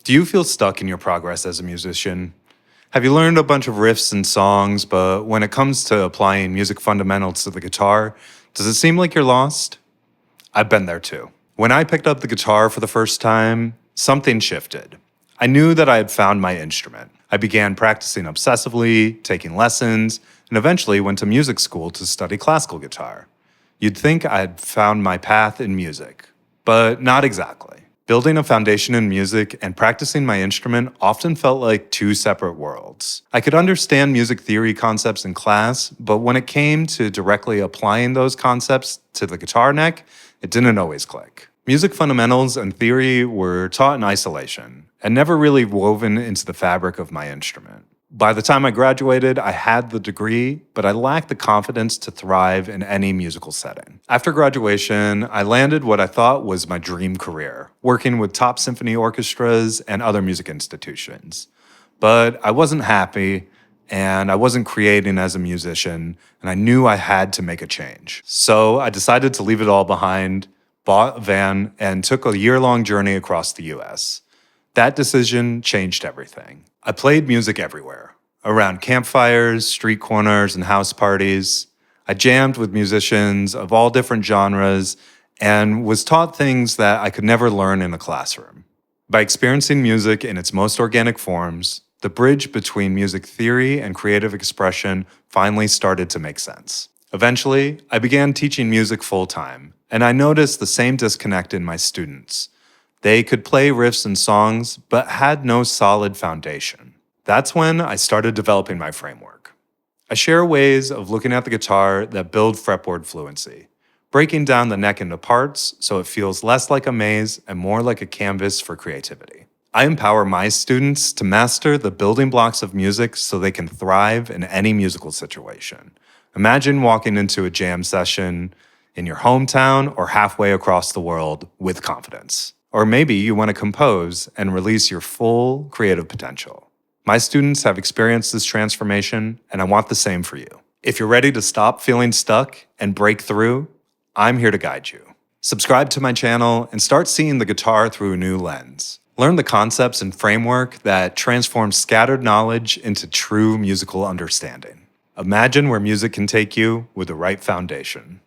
Do you feel stuck in your progress as a musician? Have you learned a bunch of riffs and songs, but when it comes to applying music fundamentals to the guitar, does it seem like you're lost? I've been there too. When I picked up the guitar for the first time, something shifted. I knew that I had found my instrument. I began practicing obsessively, taking lessons, and eventually went to music school to study classical guitar. You'd think I had found my path in music, but not exactly. Building a foundation in music and practicing my instrument often felt like two separate worlds. I could understand music theory concepts in class, but when it came to directly applying those concepts to the guitar neck, it didn't always click. Music fundamentals and theory were taught in isolation and never really woven into the fabric of my instrument. By the time I graduated, I had the degree, but I lacked the confidence to thrive in any musical setting. After graduation, I landed what I thought was my dream career, working with top symphony orchestras and other music institutions. But I wasn't happy, and I wasn't creating as a musician, and I knew I had to make a change. So I decided to leave it all behind, bought a van, and took a year-long journey across the US. That decision changed everything. I played music everywhere, around campfires, street corners, and house parties. I jammed with musicians of all different genres and was taught things that I could never learn in a classroom. By experiencing music in its most organic forms, the bridge between music theory and creative expression finally started to make sense. Eventually, I began teaching music full-time, and I noticed the same disconnect in my students. They could play riffs and songs, but had no solid foundation. That's when I started developing my framework. I share ways of looking at the guitar that build fretboard fluency, breaking down the neck into parts so it feels less like a maze and more like a canvas for creativity. I empower my students to master the building blocks of music so they can thrive in any musical situation. Imagine walking into a jam session in your hometown or halfway across the world with confidence. Or maybe you want to compose and release your full creative potential. My students have experienced this transformation, and I want the same for you. If you're ready to stop feeling stuck and break through, I'm here to guide you. Subscribe to my channel and start seeing the guitar through a new lens. Learn the concepts and framework that transform scattered knowledge into true musical understanding. Imagine where music can take you with the right foundation.